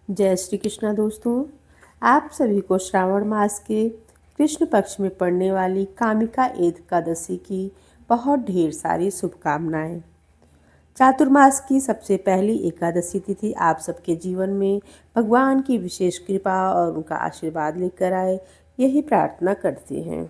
जय श्री कृष्णा दोस्तों। आप सभी को श्रावण मास के कृष्ण पक्ष में पड़ने वाली कामिका एकादशी की बहुत ढेर सारी शुभकामनाएं। चातुर्मास की सबसे पहली एकादशी तिथि आप सबके जीवन में भगवान की विशेष कृपा और उनका आशीर्वाद लेकर आए, यही प्रार्थना करते हैं।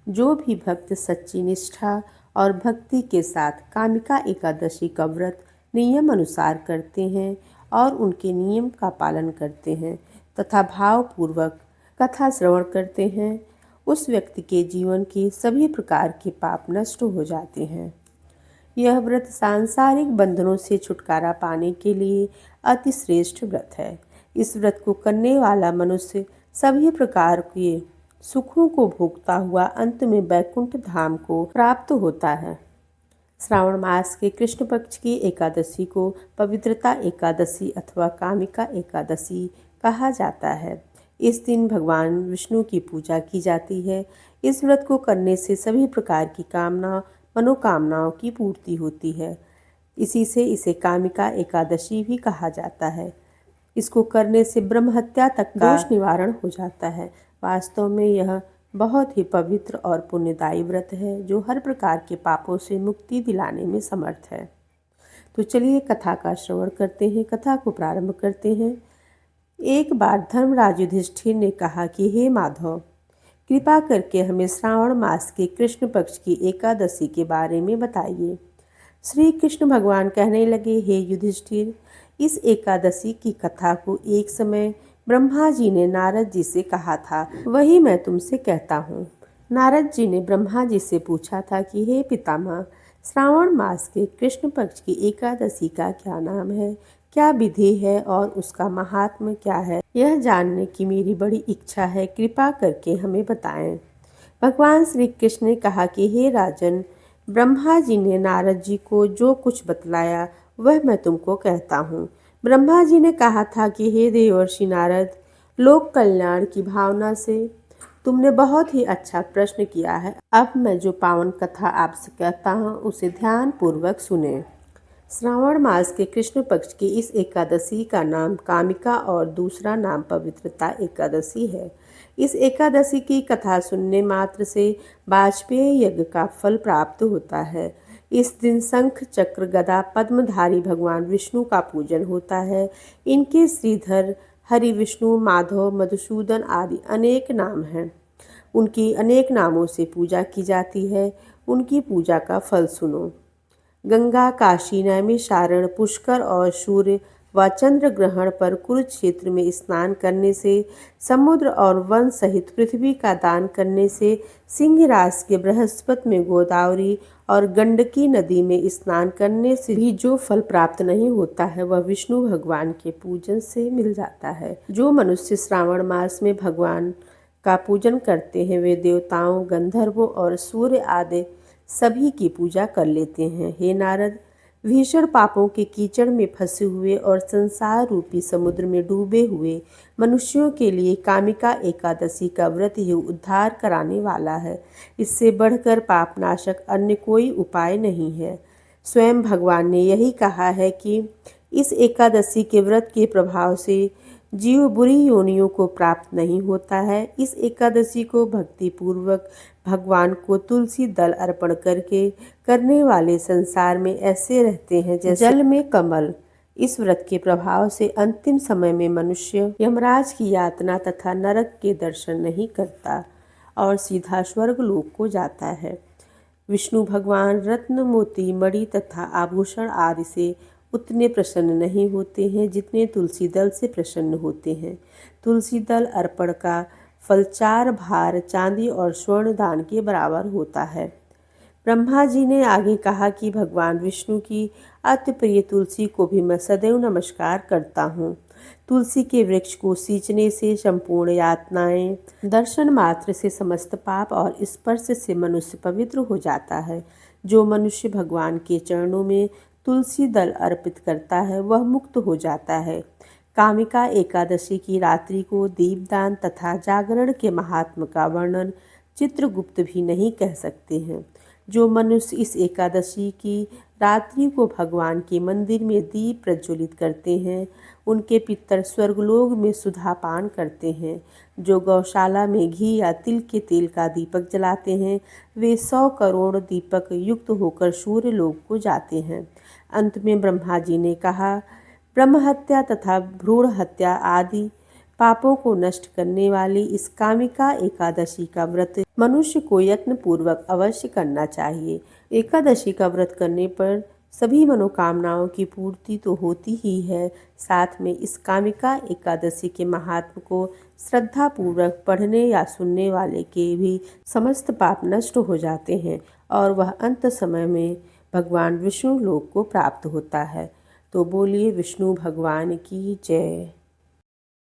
जो भी भक्त सच्ची निष्ठा और भक्ति के साथ कामिका एकादशी का व्रत नियम अनुसार करते हैं और उनके नियम का पालन करते हैं तथा भावपूर्वक कथा श्रवण करते हैं, उस व्यक्ति के जीवन के सभी प्रकार के पाप नष्ट हो जाते हैं। यह व्रत सांसारिक बंधनों से छुटकारा पाने के लिए अति श्रेष्ठ व्रत है। इस व्रत को करने वाला मनुष्य सभी प्रकार के सुखों को भोगता हुआ अंत में वैकुंठ धाम को प्राप्त होता है। श्रावण मास के कृष्ण पक्ष की एकादशी को पवित्रता एकादशी अथवा कामिका एकादशी कहा जाता है। इस दिन भगवान विष्णु की पूजा की जाती है। इस व्रत को करने से सभी प्रकार की मनोकामनाओं की पूर्ति होती है। इसी से इसे कामिका एकादशी भी कहा जाता है। इसको करने से ब्रह्म हत्या तक का दोष निवारण हो जाता है। वास्तव में यह बहुत ही पवित्र और पुण्यदायी व्रत है जो हर प्रकार के पापों से मुक्ति दिलाने में समर्थ है। तो चलिए कथा का श्रवण करते हैं, कथा को प्रारंभ करते हैं। एक बार धर्मराज युधिष्ठिर ने कहा कि हे माधव, कृपा करके हमें श्रावण मास के कृष्ण पक्ष की एकादशी के बारे में बताइए। श्री कृष्ण भगवान कहने लगे, हे युधिष्ठिर, इस एकादशी की कथा को एक समय ब्रह्मा जी ने नारद जी से कहा था, वही मैं तुमसे कहता हूँ। नारद जी ने ब्रह्मा जी से पूछा था कि हे पितामह, श्रावण मास के कृष्ण पक्ष की एकादशी का क्या नाम है, क्या विधि है और उसका महात्म्य क्या है, यह जानने की मेरी बड़ी इच्छा है, कृपा करके हमें बताएं। भगवान श्री कृष्ण ने कहा कि हे राजन, ब्रह्मा जी ने नारद जी को जो कुछ बतलाया वह मैं तुमको कहता हूँ। ब्रह्मा जी ने कहा था कि हे देवर्षि नारद, लोक कल्याण की भावना से तुमने बहुत ही अच्छा प्रश्न किया है। अब मैं जो पावन कथा आपसे कहता हूँ उसे ध्यान पूर्वक सुने। श्रावण मास के कृष्ण पक्ष की इस एकादशी का नाम कामिका और दूसरा नाम पवित्रता एकादशी है। इस एकादशी की कथा सुनने मात्र से वाजपेयी यज्ञ का फल प्राप्त होता है। इस दिन शंख चक्र गदा पद्मधारी भगवान विष्णु का पूजन होता है। इनके श्रीधर, हरि, विष्णु, माधव, मधुसूदन आदि अनेक नाम हैं। उनकी अनेक नामों से पूजा की जाती है। उनकी पूजा का फल सुनो। गंगा, काशी, नैमिषारण्य, पुष्कर और सूर्य व चंद्र ग्रहण पर कुरुक्षेत्र में स्नान करने से, समुद्र और वन सहित पृथ्वी का दान करने से, सिंहराज के बृहस्पति में गोदावरी और गंडकी नदी में स्नान करने से भी जो फल प्राप्त नहीं होता है वह विष्णु भगवान के पूजन से मिल जाता है। जो मनुष्य श्रावण मास में भगवान का पूजन करते हैं वे देवताओं, गंधर्वों और सूर्य आदि सभी की पूजा कर लेते हैं। हे नारद, भीषण पापों के कीचड़ में फंसे हुए और संसार रूपी समुद्र में डूबे हुए मनुष्यों के लिए कामिका एकादशी का व्रत ही उद्धार कराने वाला है। इससे बढ़कर पापनाशक अन्य कोई उपाय नहीं है। स्वयं भगवान ने यही कहा है कि इस एकादशी के व्रत के प्रभाव से जीव बुरी योनियों को प्राप्त नहीं होता है। इस एकादशी को भक्ति पूर्वक भगवान को तुलसी दल अर्पण करके करने वाले संसार में ऐसे रहते हैं जैसे जल में कमल। इस व्रत के प्रभाव से अंतिम समय में मनुष्य यमराज की यातना तथा नरक के दर्शन नहीं करता और सीधा स्वर्ग लोक को जाता है। विष्णु भगवान रत्न, मोती, मणि तथा आभूषण आदि से उतने प्रसन्न नहीं होते हैं जितने तुलसी दल से प्रसन्न होते हैं। तुलसी दल अर्पण का फल 4 भार चांदी और स्वर्ण दान के बराबर होता है। ब्रह्मा जी ने आगे कहा कि भगवान विष्णु की अति प्रिय तुलसी को भी मैं सदैव नमस्कार करता हूँ। तुलसी के वृक्ष को सींचने से संपूर्ण यातनाएं, दर्शन मात्र से समस्त पाप और स्पर्श से मनुष्य पवित्र हो जाता है। जो मनुष्य भगवान के चरणों में तुलसी दल अर्पित करता है वह मुक्त हो जाता है। कामिका एकादशी की रात्रि को दीपदान तथा जागरण के महात्म का वर्णन चित्रगुप्त भी नहीं कह सकते हैं। जो मनुष्य इस एकादशी की रात्रि को भगवान के मंदिर में दीप प्रज्वलित करते हैं, उनके पितर स्वर्गलोक में सुधा पान करते हैं। जो गौशाला में घी या तिल के तेल का दीपक जलाते हैं, वे 100 करोड़ दीपक युक्त होकर सूर्य लोक को जाते हैं। अंत में ब्रह्मा जी ने कहा, ब्रह्म हत्या तथा भ्रूण हत्या आदि पापों को नष्ट करने वाली इस कामिका एकादशी का व्रत मनुष्य को यत्न पूर्वक अवश्य करना चाहिए। एकादशी का व्रत करने पर सभी मनोकामनाओं की पूर्ति तो होती ही है, साथ में इस कामिका एकादशी के महात्म को श्रद्धा पूर्वक पढ़ने या सुनने वाले के भी समस्त पाप नष्ट हो जाते हैं और वह अंत समय में भगवान विष्णु लोक को प्राप्त होता है। तो बोलिए विष्णु भगवान की जय।